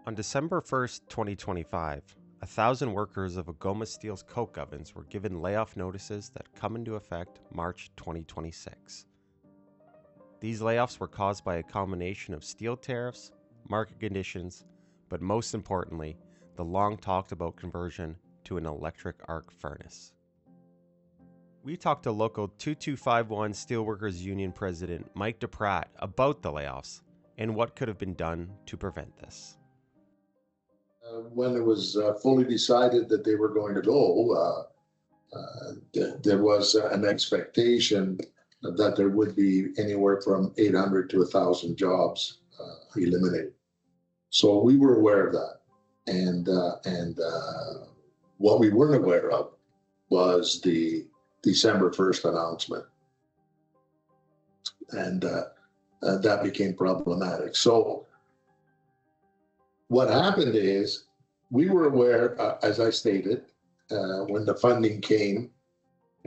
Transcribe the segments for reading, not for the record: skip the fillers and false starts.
On December 1st, 2025, 1,000 workers of Algoma Steel's coke ovens were given layoff notices that come into effect March 2026. These layoffs were caused by a combination of steel tariffs, market conditions, but most importantly, the long talked about conversion to an electric arc furnace. We talked to local 2251 Steelworkers Union President Mike DePratt about the layoffs and what could have been done to prevent this. When it was fully decided that they were going to go, there was an expectation that there would be anywhere from 800 to 1,000 jobs eliminated. So we were aware of that. And what we weren't aware of was the December 1st announcement. And that became problematic. So what happened is we were aware, as I stated, when the funding came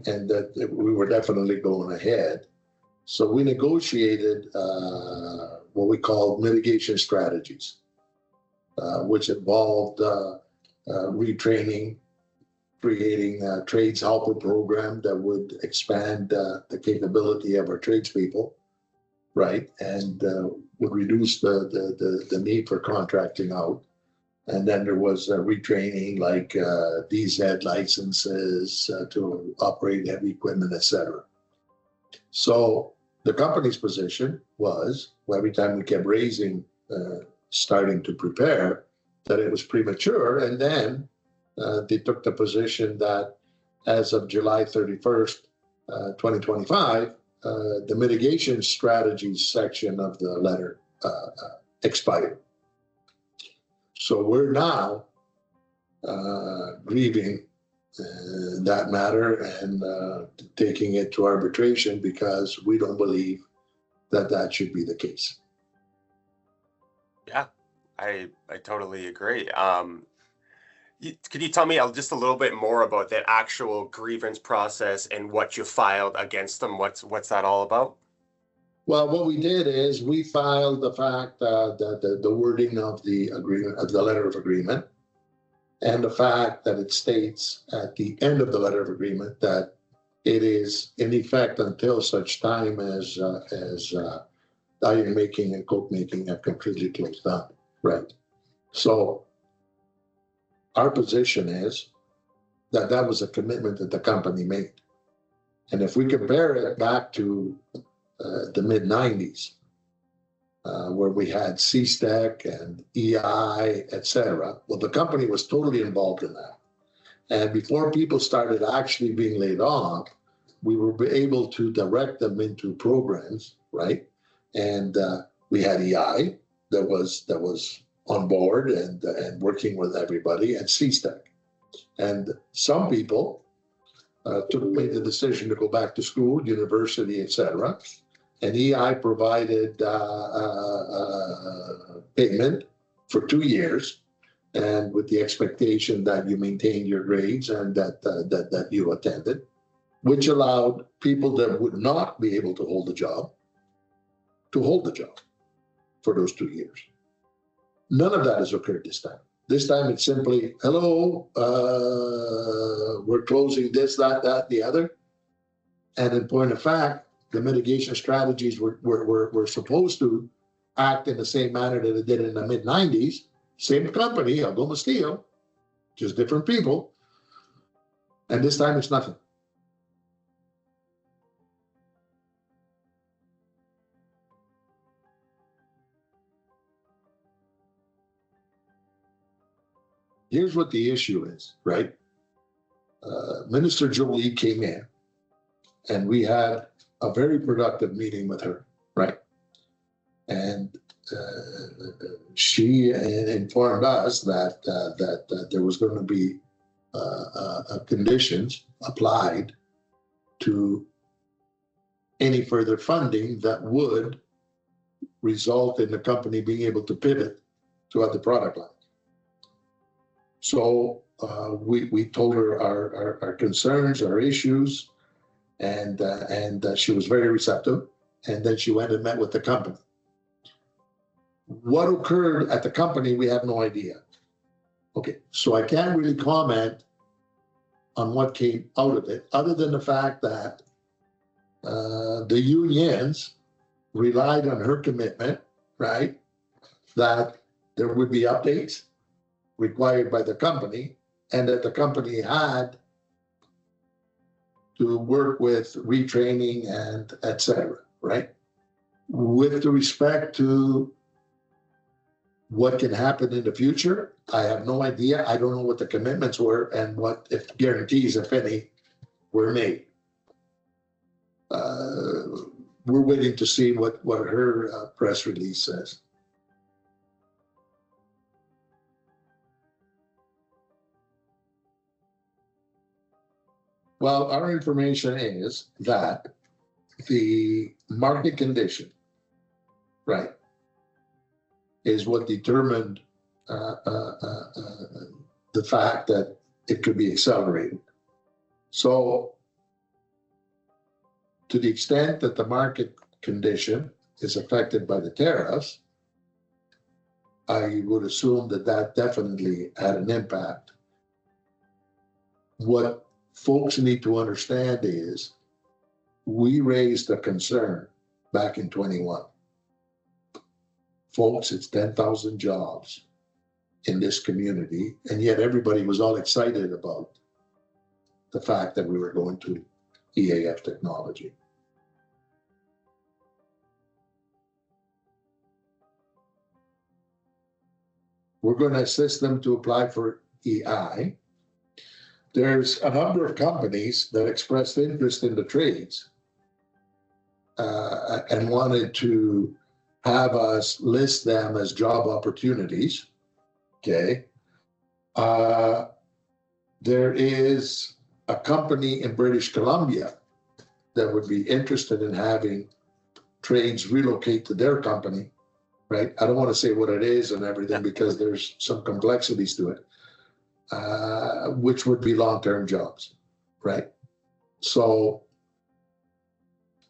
and that we were definitely going ahead. So we negotiated what we call mitigation strategies, which involved retraining, creating a trades helper program that would expand the capability of our tradespeople, right, and would reduce the need for contracting out. And then there was retraining like DZ licenses to operate heavy equipment, etc. So the company's position was, well, every time we kept raising, starting to prepare, that it was premature. And then they took the position that as of July 31st, 2025, the mitigation strategies section of the letter expired. So we're now grieving that matter and taking it to arbitration because we don't believe that that should be the case. Yeah, I totally agree. Could you tell me just a little bit more about that actual grievance process and what you filed against them? What's that all about? Well, what we did is we filed the fact that the wording of the agreement, of the letter of agreement, and the fact that it states at the end of the letter of agreement that it is in effect until such time as iron making and coke making have completely closed down. Right. So our position is that that was a commitment that the company made. And if we compare it back to the mid-90s, where we had C-Stec and EI, etc. Well, the company was totally involved in that. And before people started actually being laid off, we were able to direct them into programs, right? And we had EI that was on board and working with everybody, and C-Stec. And some people made the decision to go back to school, university, etc. And EI provided payment for 2 years, and with the expectation that you maintain your grades and that you attended, which allowed people that would not be able to hold the job to hold the job for those 2 years. None of that has occurred this time. This time it's simply, hello, we're closing this, that, the other. And in point of fact, the mitigation strategies were supposed to act in the same manner that it did in the mid-90s. Same company, Algoma Steel, just different people. And this time it's nothing. Here's what the issue is, right? Minister Jolie came in and we had a very productive meeting with her, right? And she informed us that there was going to be conditions applied to any further funding that would result in the company being able to pivot to other product lines. So we told her our concerns, our issues, and she was very receptive. And then she went and met with the company. What occurred at the company, we have no idea. Okay, so I can't really comment on what came out of it, other than the fact that the unions relied on her commitment, right? That there would be updates required by the company, and that the company had to work with retraining and et cetera, right? With respect to what can happen in the future, I have no idea. I don't know what the commitments were and what if guarantees, if any, were made. We're waiting to see what her press release says. Well, our information is that the market condition, right, is what determined the fact that it could be accelerated. So to the extent that the market condition is affected by the tariffs, I would assume that that definitely had an impact. What folks need to understand is we raised a concern back in 21. Folks, it's 10,000 jobs in this community, and yet everybody was all excited about the fact that we were going to EAF technology. We're going to assist them to apply for EI. There's a number of companies that expressed interest in the trades and wanted to have us list them as job opportunities. Okay. There is a company in British Columbia that would be interested in having trades relocate to their company, right? I don't want to say what it is and everything because there's some complexities to it. Which would be long-term jobs, right? So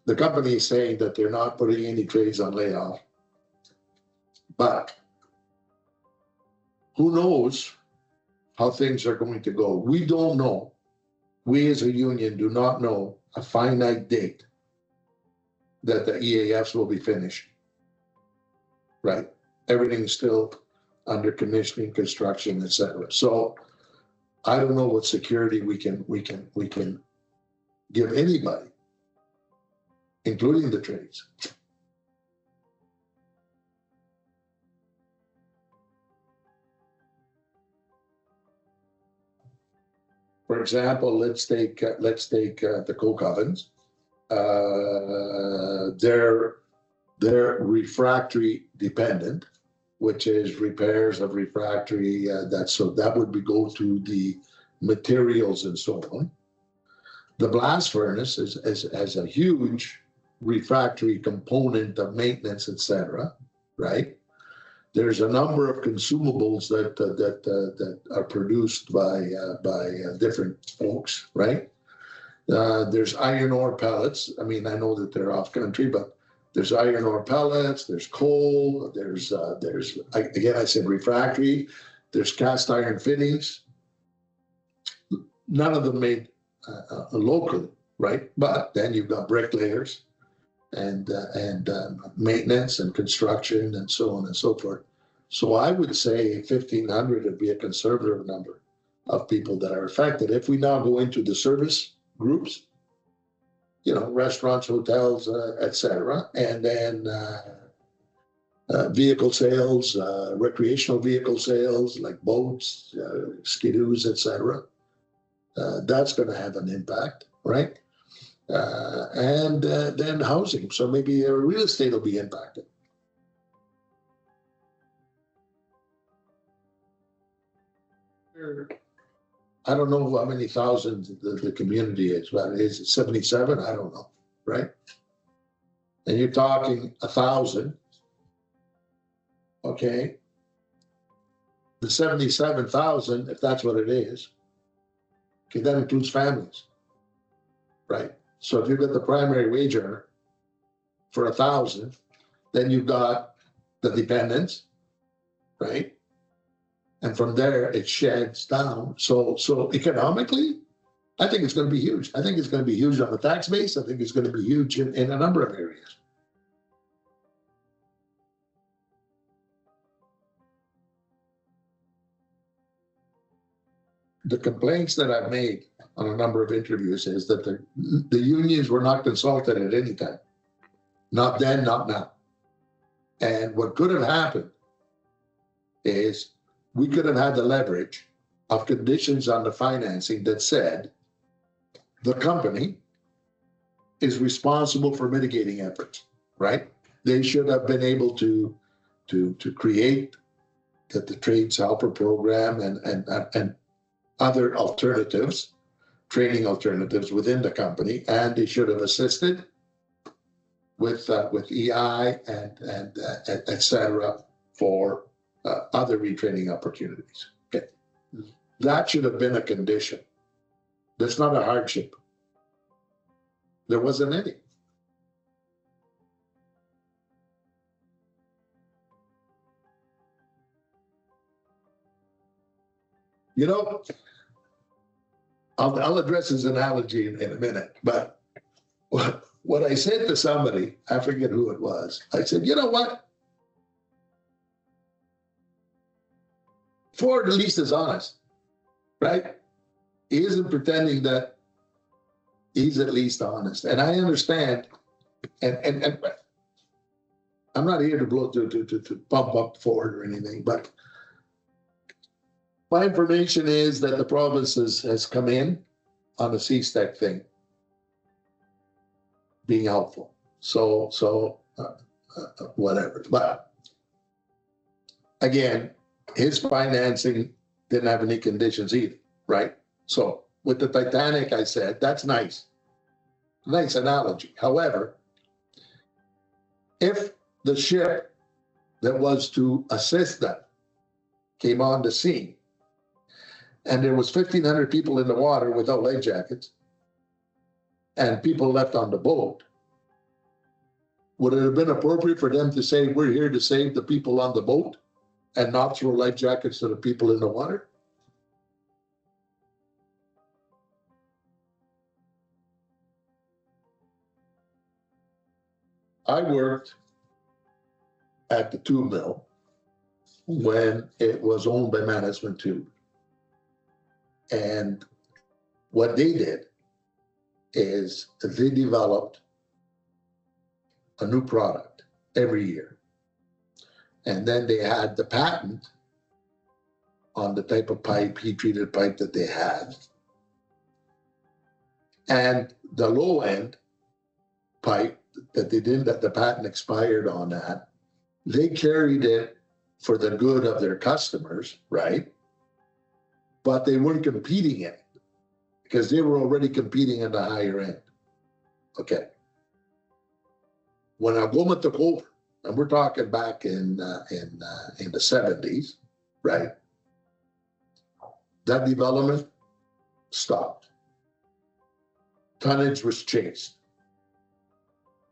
the company is saying that they're not putting any trades on layoff, but who knows how things are going to go? We don't know. We as a union do not know a finite date that the EAFs will be finished, right? Everything's still under commissioning, construction, et cetera. So I don't know what security we can give anybody, including the trades. For example, let's take the coke ovens. They're refractory dependent, which is repairs of refractory. That would go to the materials and so on. The blast furnace has a huge refractory component of maintenance, etc. Right? There's a number of consumables that are produced by different folks. Right? There's iron ore pellets. I mean, I know that they're off country, but there's iron ore pellets, there's coal, there's again, I said refractory, there's cast iron fittings. None of them made locally, right? But then you've got bricklayers and maintenance and construction and so on and so forth. So I would say 1,500 would be a conservative number of people that are affected. If we now go into the service groups, you know, restaurants, hotels, etc., and then vehicle sales, recreational vehicle sales like boats, skidoos, etc. That's going to have an impact, right? And then housing. So maybe real estate will be impacted. I don't know how many thousands the community is, but is it 77? I don't know, right? And you're talking 1,000, okay? The 77,000, if that's what it is, okay, that includes families, right? So if you've got the primary wage earner for 1,000, then you've got the dependence, right? And from there, it sheds down. So economically, I think it's going to be huge. I think it's going to be huge on the tax base. I think it's going to be huge in a number of areas. The complaints that I've made on a number of interviews is that the unions were not consulted at any time. Not then, not now. And what could have happened is we could have had the leverage of conditions on the financing that said the company is responsible for mitigating efforts, right? They should have been able to create the trades helper program and other alternatives, training alternatives within the company, and they should have assisted with EI and et cetera for other retraining opportunities. Okay, that should have been a condition. That's not a hardship. There wasn't any. You know, I'll address this analogy in a minute, but what I said to somebody, I forget who it was, I said, you know what? Ford at least is honest, right? He isn't pretending that he's at least honest. And I understand, and I'm not here to blow to pump up Ford or anything, but my information is that the province has come in on the CSTEC thing, being helpful. So whatever. But again, his financing didn't have any conditions either, right? So with the Titanic, I said, that's nice. Nice analogy. However, if the ship that was to assist them came on the scene and there was 1,500 people in the water without life jackets and people left on the boat, would it have been appropriate for them to say, we're here to save the people on the boat and not throw life jackets to the people in the water? I worked at the tube mill when it was owned by Management Tube. And what they did is they developed a new product every year. And then they had the patent on the type of pipe, heat-treated pipe that they had. And the low-end pipe that they didn't, that the patent expired on that, they carried it for the good of their customers, right? But they weren't competing in it because they were already competing at the higher end. Okay. When Algoma took over, and we're talking back in the 70s, right? That development stopped. Tonnage was chased.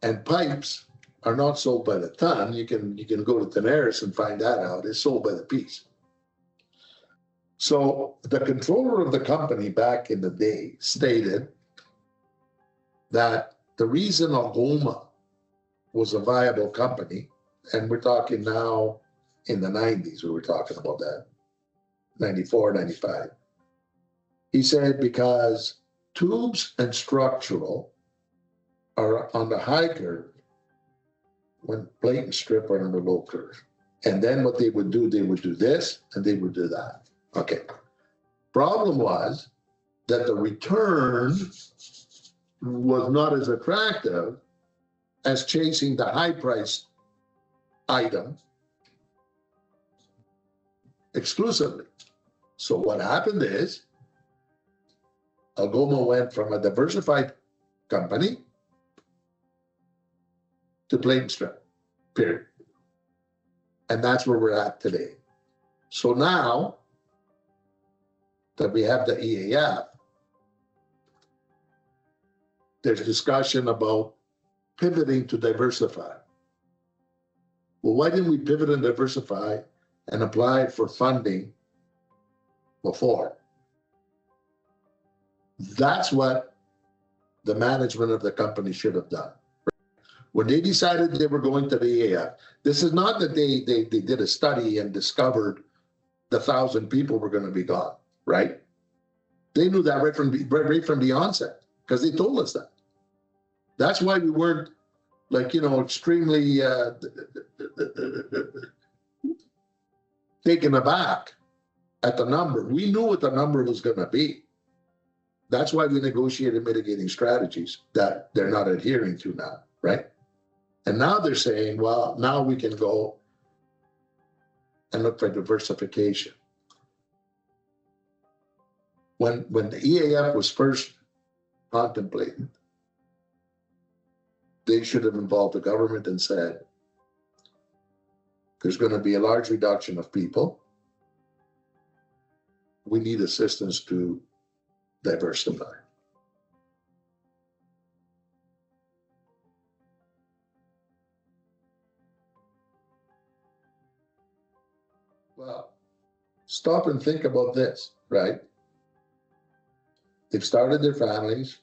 And pipes are not sold by the ton. You can go to Tenaris and find that out. It's sold by the piece. So the controller of the company back in the day stated that the reason Algoma was a viable company, and we're talking now in the 90s, we were talking about that, 94, 95. He said because tubes and structural are on the high curve when plate and strip are on the low curve. And then what they would do this and they would do that. Okay. Problem was that the return was not as attractive as chasing the high priced item exclusively. So what happened is Algoma went from a diversified company to plate and strip, period. And that's where we're at today. So now that we have the EAF, there's discussion about pivoting to diversify. Well, why didn't we pivot and diversify and apply for funding before? That's what the management of the company should have done. When they decided they were going to the EAF, this is not that they did a study and discovered the 1,000 people were going to be gone, right? They knew that right from the onset, because they told us that. That's why we weren't, like, extremely taken aback at the number. We knew what the number was going to be. That's why we negotiated mitigating strategies that they're not adhering to now, right? And now they're saying, well, now we can go and look for diversification. When the EAF was first contemplated, they should have involved the government and said, there's going to be a large reduction of people. We need assistance to diversify. Well, stop and think about this, right? They've started their families.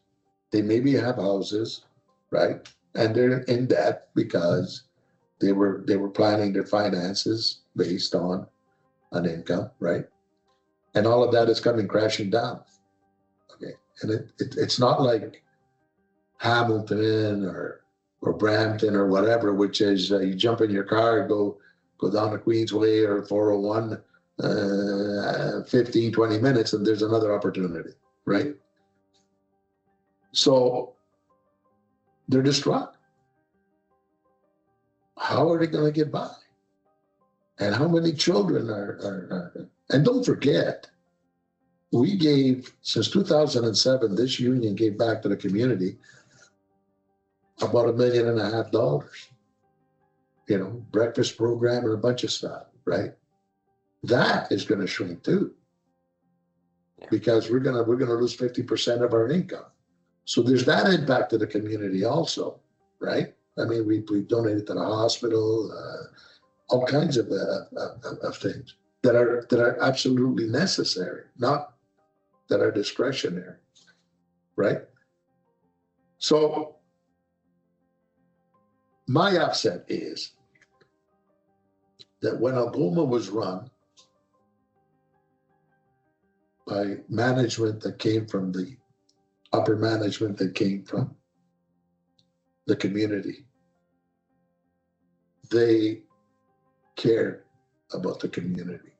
They maybe have houses, right? And they're in debt because they were planning their finances based on an income, right? And all of that is coming crashing down. Okay, and it's not like Hamilton or Brampton or whatever, which is you jump in your car, go down the Queensway or 401, 15, 20 minutes, and there's another opportunity, right? So they're distraught. How are they going to get by? And how many children are and don't forget, we gave, since 2007, this union gave back to the community about $1.5 million, breakfast program and a bunch of stuff, right? That is going to shrink too, because we're going to lose 50% of our income. So there's that impact to the community also, right? I mean, we donated to the hospital, all kinds of things that are absolutely necessary, not that are discretionary, right? So my upset is that when Algoma was run by management that came from the upper management that came from the community, they cared about the community.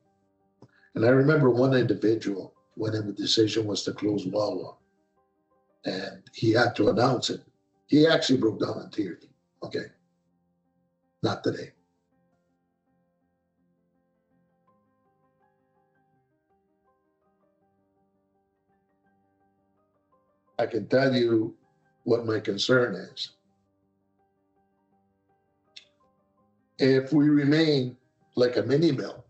And I remember one individual, when the decision was to close Wawa, and he had to announce it, he actually broke down in tears. Okay, not today. I can tell you what my concern is. If we remain like a mini mill,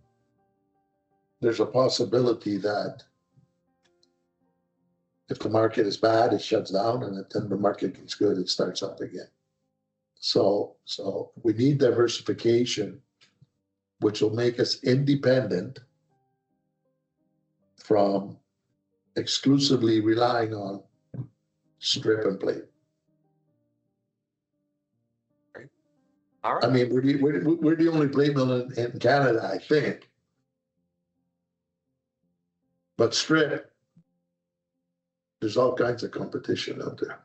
there's a possibility that if the market is bad, it shuts down, and then the market gets good, it starts up again. So we need diversification, which will make us independent from exclusively relying on strip and plate. All right. I mean, we're the only plate mill in Canada, I think. But strip, there's all kinds of competition out there.